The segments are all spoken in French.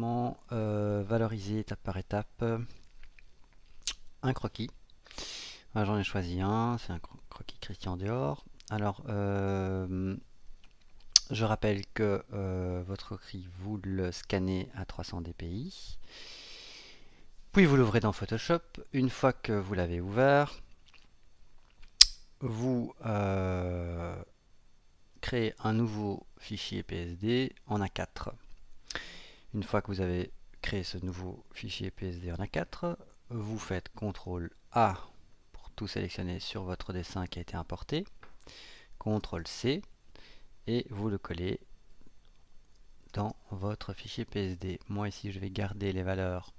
comment valoriser étape par étape un croquis. J'en ai choisi un, c'est un croquis Christian Dior. Alors, je rappelle que votre croquis, vous le scannez à 300 dpi. Puis vous l'ouvrez dans Photoshop. Une fois que vous l'avez ouvert, vous créez un nouveau fichier PSD en A4. Une fois que vous avez créé ce nouveau fichier PSD en A4, vous faites CTRL A pour tout sélectionner sur votre dessin qui a été importé, CTRL C, et vous le collez dans votre fichier PSD. Moi ici je vais garder les valeurs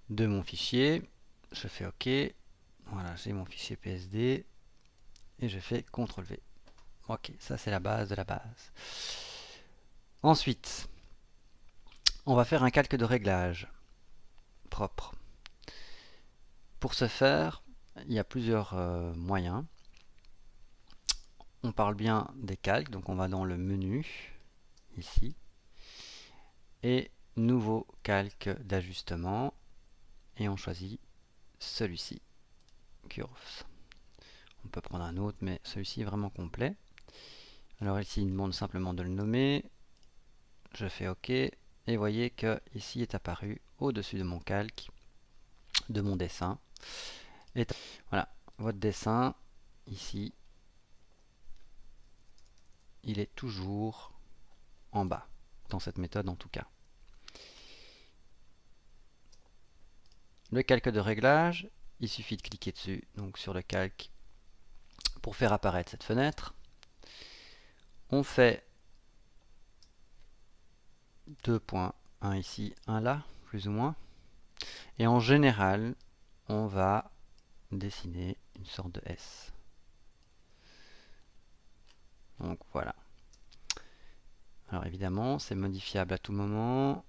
de mon fichier, je fais OK, voilà, j'ai mon fichier PSD et je fais CTRL V. Ok, ça c'est la base de la base. Ensuite, on va faire un calque de réglage propre. Pour ce faire, il y a plusieurs moyens. On parle bien des calques, donc on va dans le menu, ici, et nouveau calque d'ajustement, et on choisit celui-ci, Curves. On peut prendre un autre, mais celui-ci est vraiment complet. Alors ici, il me demande simplement de le nommer. Je fais OK, et voyez que ici est apparu au-dessus de mon calque, de mon dessin. Et voilà, votre dessin, ici, il est toujours en bas, dans cette méthode en tout cas. Le calque de réglage, il suffit de cliquer dessus, donc sur le calque, pour faire apparaître cette fenêtre. On fait deux points, un ici, un là, plus ou moins. Et en général, on va dessiner une sorte de S. Donc voilà. Alors évidemment, c'est modifiable à tout moment.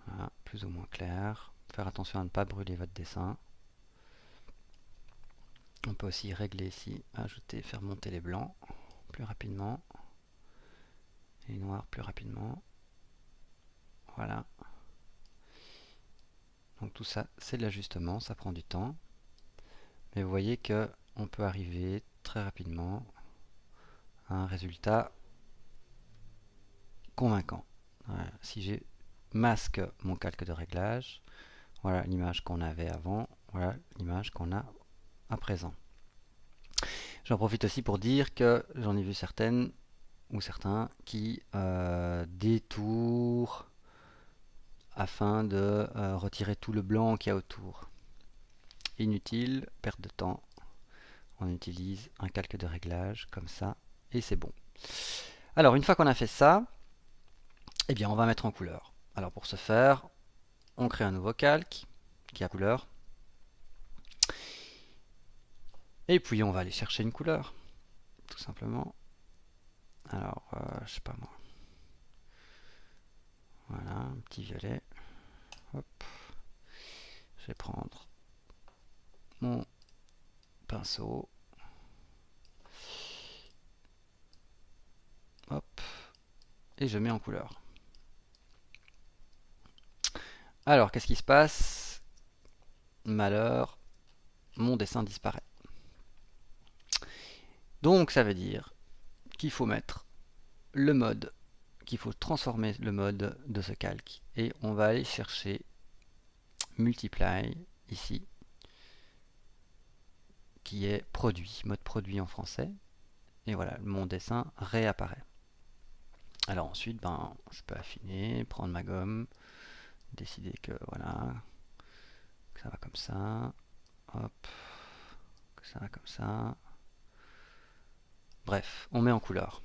Voilà, plus ou moins clair. Faire attention à ne pas brûler votre dessin. On peut aussi régler ici, ajouter, faire monter les blancs plus rapidement. Et les noirs plus rapidement. Voilà. Donc tout ça, c'est de l'ajustement, ça prend du temps. Mais vous voyez que on peut arriver très rapidement à un résultat convaincant. Voilà. Si j'ai masque mon calque de réglage, voilà l'image qu'on avait avant, voilà l'image qu'on a à présent. J'en profite aussi pour dire que j'en ai vu certaines ou certains qui détourent afin de retirer tout le blanc qu'il y a autour. Inutile, perte de temps. On utilise un calque de réglage comme ça et c'est bon. Alors une fois qu'on a fait ça, eh bien on va mettre en couleur. Alors pour ce faire, on crée un nouveau calque qui a couleur. Et puis on va aller chercher une couleur, tout simplement. Alors, je sais pas moi. Voilà, un petit violet. Hop. Je vais prendre mon pinceau. Hop. Et je mets en couleur. Alors, qu'est-ce qui se passe? Malheur, mon dessin disparaît. Donc, ça veut dire qu'il faut mettre le mode, qu'il faut transformer le mode de ce calque. Et on va aller chercher Multiply, ici, qui est produit, mode produit en français. Et voilà, mon dessin réapparaît. Alors ensuite, ben, je peux affiner, prendre ma gomme, décider que voilà, que ça va comme ça, hop, que ça va comme ça. Bref, on met en couleur.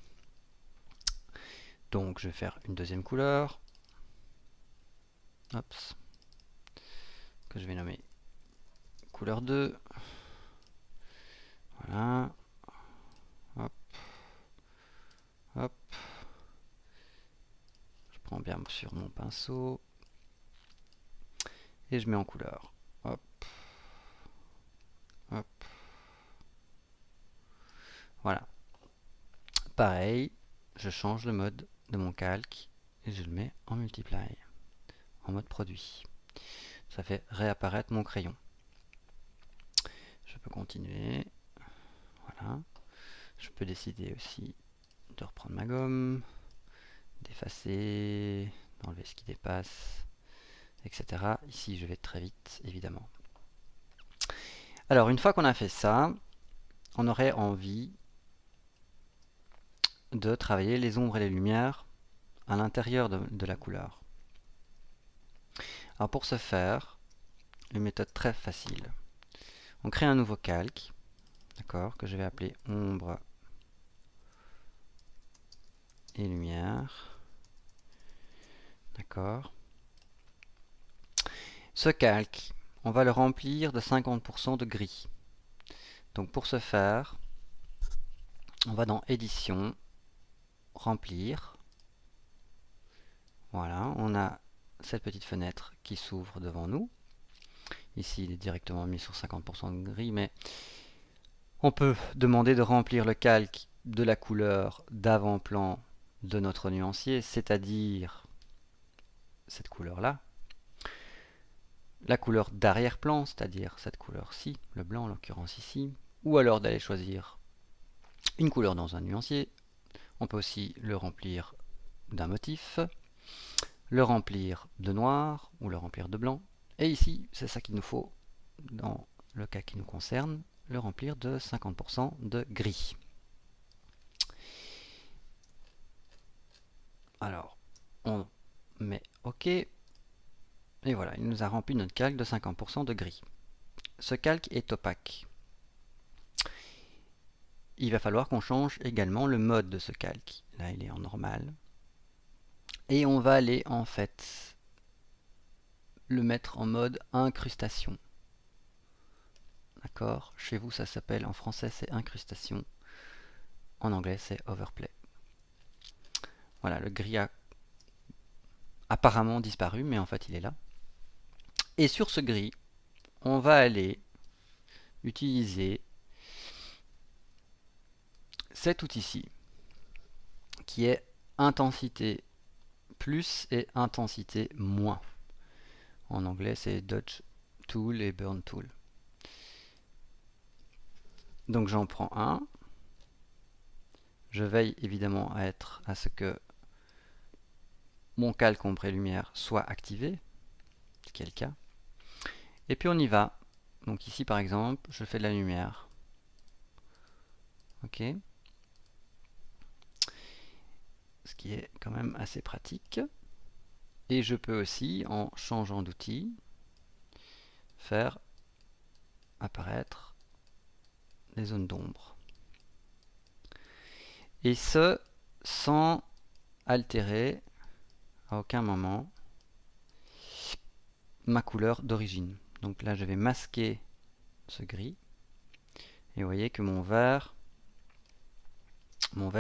Donc je vais faire une deuxième couleur, hop, que je vais nommer couleur 2. Voilà, hop, hop. Je prends bien sur mon pinceau et je mets en couleur. Hop, hop. Voilà. Pareil, je change le mode de mon calque et je le mets en multiply, en mode produit. Ça fait réapparaître mon crayon. Je peux continuer. Voilà. Je peux décider aussi de reprendre ma gomme, d'effacer, d'enlever ce qui dépasse, etc. Ici, je vais très vite, évidemment. Alors, une fois qu'on a fait ça, on aurait envie de travailler les ombres et les lumières à l'intérieur de la couleur. Alors, pour ce faire, une méthode très facile. On crée un nouveau calque, d'accord, que je vais appeler ombre et lumière. D'accord. Ce calque, on va le remplir de 50% de gris. Donc pour ce faire, on va dans Édition, Remplir. Voilà, on a cette petite fenêtre qui s'ouvre devant nous. Ici, il est directement mis sur 50% de gris, mais on peut demander de remplir le calque de la couleur d'avant-plan de notre nuancier, c'est-à-dire cette couleur-là. La couleur d'arrière-plan, c'est-à-dire cette couleur-ci, le blanc en l'occurrence ici, ou alors d'aller choisir une couleur dans un nuancier. On peut aussi le remplir d'un motif, le remplir de noir ou le remplir de blanc. Et ici, c'est ça qu'il nous faut dans le cas qui nous concerne, le remplir de 50% de gris. Alors, on met OK. Et voilà, il nous a rempli notre calque de 50% de gris. Ce calque est opaque. Il va falloir qu'on change également le mode de ce calque. Là, il est en normal. Et on va aller en fait le mettre en mode incrustation. D'accord? Chez vous, ça s'appelle, en français, c'est incrustation. En anglais, c'est overlay. Voilà, le gris a apparemment disparu, mais en fait, il est là. Et sur ce gris, on va aller utiliser cet outil-ci, qui est intensité plus et intensité moins. En anglais, c'est Dodge Tool et Burn Tool. Donc j'en prends un. Je veille évidemment à ce que mon calque ombre et lumière soit activé, ce qui est le cas. Et puis on y va. Donc ici par exemple, je fais de la lumière. Ok. Ce qui est quand même assez pratique. Et je peux aussi, en changeant d'outil, faire apparaître les zones d'ombre. Et ce, sans altérer à aucun moment ma couleur d'origine. Donc là, je vais masquer ce gris. Et vous voyez que mon vert,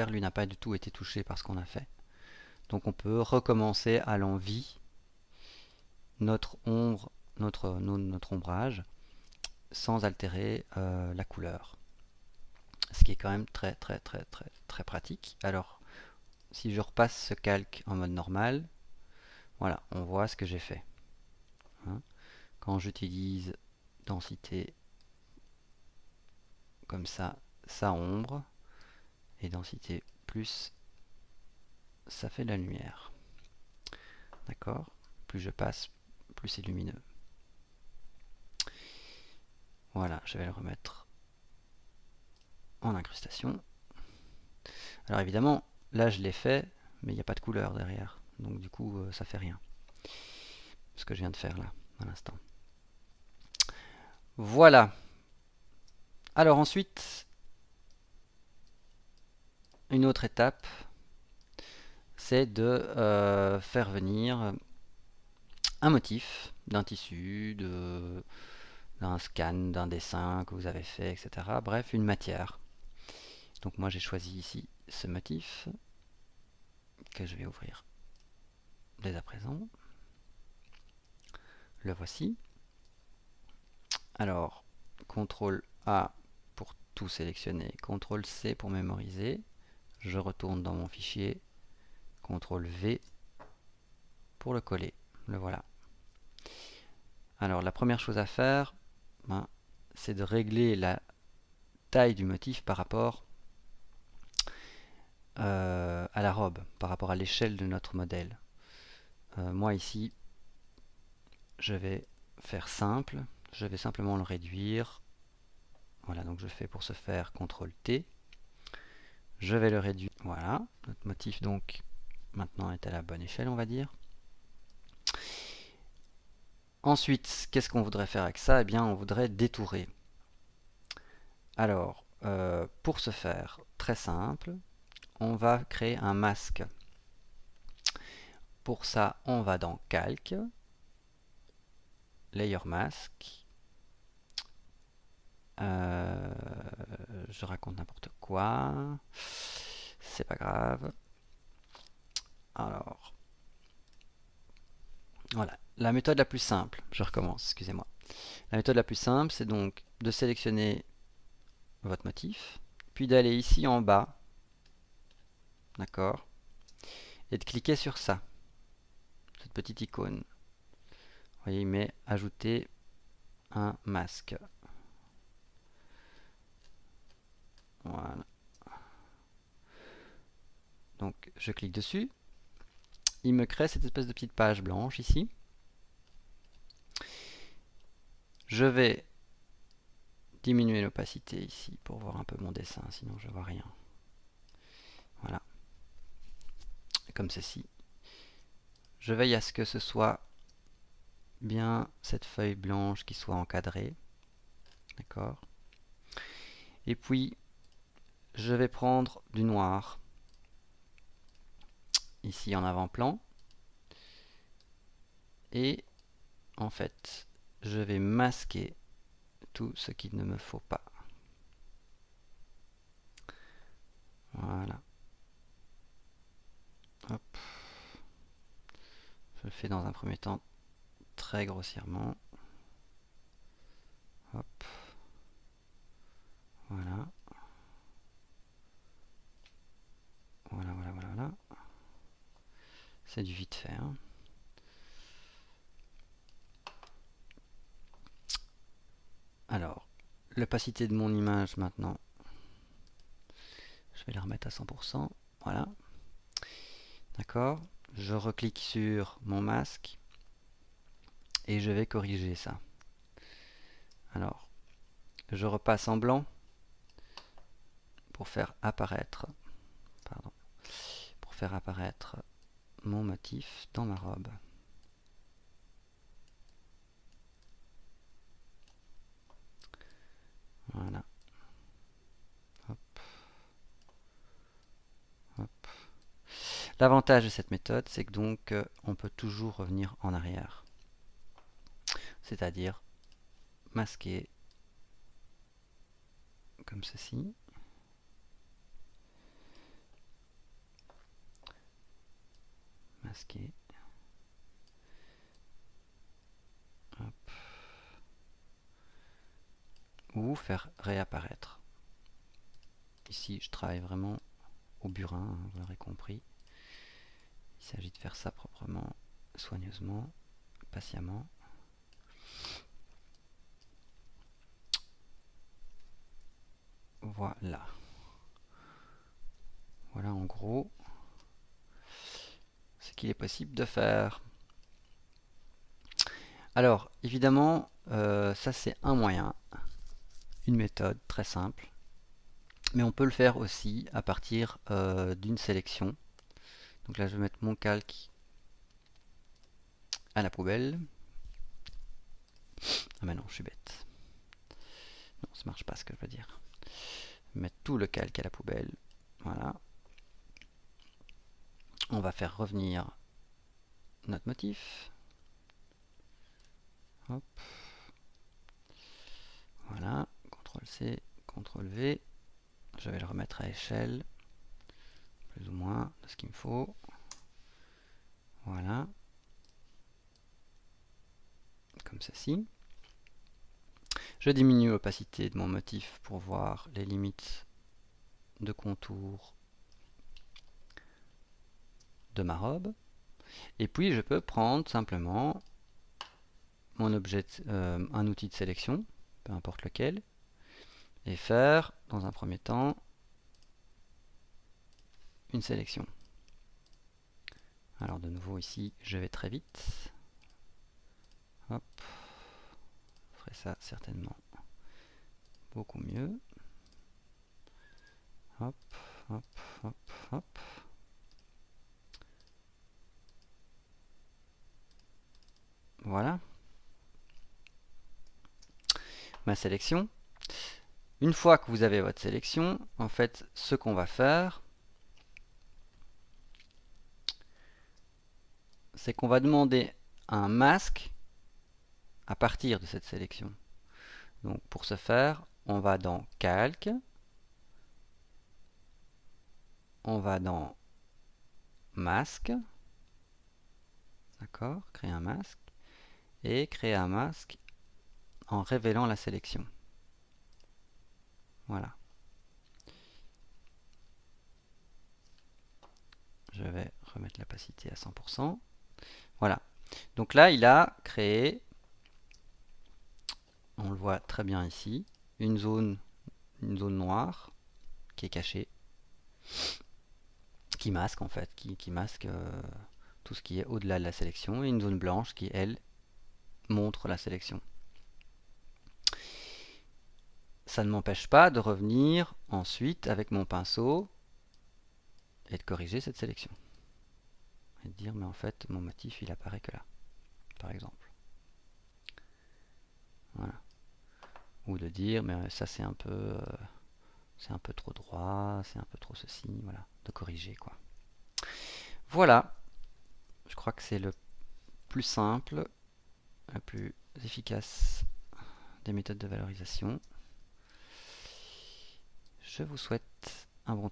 lui, n'a pas du tout été touché par ce qu'on a fait. Donc on peut recommencer à l'envie notre ombre, notre ombrage, sans altérer la couleur. Ce qui est quand même très pratique. Alors, si je repasse ce calque en mode normal, voilà, on voit ce que j'ai fait. Hein, quand j'utilise densité comme ça ombre, et densité plus, ça fait de la lumière. D'accord? Plus je passe, plus c'est lumineux. Voilà, je vais le remettre en incrustation. Alors évidemment, là je l'ai fait, mais il n'y a pas de couleur derrière. Donc du coup, ça fait rien. Ce que je viens de faire là, à l'instant. Voilà. Alors ensuite, une autre étape, c'est de faire venir un motif d'un tissu, d'un scan, d'un dessin que vous avez fait, etc. Bref, une matière. Donc moi j'ai choisi ici ce motif que je vais ouvrir dès à présent. Le voici. Alors, CTRL A pour tout sélectionner, CTRL C pour mémoriser. je retourne dans mon fichier, CTRL V pour le coller. Le voilà. Alors la première chose à faire, c'est de régler la taille du motif par rapport à la robe, par rapport à l'échelle de notre modèle. Moi ici, je vais faire simple, je vais simplement le réduire. Voilà, donc je fais pour ce faire CTRL T. Je vais le réduire. Voilà, notre motif donc maintenant est à la bonne échelle, on va dire. Ensuite, qu'est-ce qu'on voudrait faire avec ça? Eh bien, on voudrait détourer. Alors, pour ce faire, très simple, on va créer un masque. Pour ça, on va dans Calque, Layer Mask. Je raconte n'importe quoi. C'est pas grave. Alors, voilà. La méthode la plus simple, je recommence, excusez-moi. La méthode la plus simple, c'est donc de sélectionner votre motif, puis d'aller ici en bas, d'accord, et de cliquer sur ça, cette petite icône. Vous voyez, il met ajouter un masque. Voilà. Donc je clique dessus, il me crée cette espèce de petite page blanche ici. Je vais diminuer l'opacité ici pour voir un peu mon dessin, sinon je vois rien. Voilà. Comme ceci. Je veille à ce que ce soit bien cette feuille blanche qui soit encadrée. D'accord. Et puis, je vais prendre du noir ici en avant-plan. Et en fait, je vais masquer tout ce qu'il ne me faut pas. Voilà. Hop. Je le fais dans un premier temps très grossièrement. Hop. Voilà. Voilà, voilà, voilà, voilà. C'est du vite fait. Hein. Alors, l'opacité de mon image maintenant, je vais la remettre à 100%. Voilà. D'accord. Je reclique sur mon masque et je vais corriger ça. Alors, je repasse en blanc pour faire apparaître, mon motif dans ma robe. Voilà. Hop. Hop. L'avantage de cette méthode, c'est que donc on peut toujours revenir en arrière. C'est-à-dire masquer comme ceci. Masquer. Hop. Ou faire réapparaître. Ici, je travaille vraiment au burin, hein, vous l'aurez compris. Il s'agit de faire ça proprement, soigneusement, patiemment. Voilà. Voilà en gros ce qu'il est possible de faire. Alors, évidemment, ça c'est un moyen, une méthode très simple. Mais on peut le faire aussi à partir d'une sélection. Donc là, je vais mettre mon calque à la poubelle. Ah mais non, je suis bête. Non, ça marche pas ce que je veux dire. Je vais mettre tout le calque à la poubelle. Voilà. On va faire revenir notre motif. Hop. Voilà. CTRL-C, CTRL-V. Je vais le remettre à échelle, plus ou moins de ce qu'il me faut. Voilà. Comme ceci. Je diminue l'opacité de mon motif pour voir les limites de contour de ma robe. Et puis je peux prendre simplement mon objet, un outil de sélection, peu importe lequel, et faire dans un premier temps une sélection. Alors de nouveau ici, je vais très vite. Hop, je ferai ça certainement beaucoup mieux. Hop, hop, hop, hop. Voilà. Ma sélection. Une fois que vous avez votre sélection, en fait, ce qu'on va faire, c'est qu'on va demander un masque à partir de cette sélection. Donc pour ce faire, on va dans Calque, on va dans Masque, d'accord, créer un masque, et créer un masque en révélant la sélection. Voilà. Je vais remettre l'opacité à 100%. Voilà. Donc là, il a créé, on le voit très bien ici, une zone noire qui est cachée, qui masque en fait, qui masque tout ce qui est au-delà de la sélection, et une zone blanche qui, elle, montre la sélection. Ça ne m'empêche pas de revenir ensuite avec mon pinceau et de corriger cette sélection. Et de dire, mais en fait, mon motif, il apparaît que là, par exemple. Voilà. Ou de dire, mais ça c'est un peu trop droit, c'est un peu trop ceci, voilà. De corriger, quoi. Voilà. Je crois que c'est le plus simple, le plus efficace des méthodes de valorisation. Je vous souhaite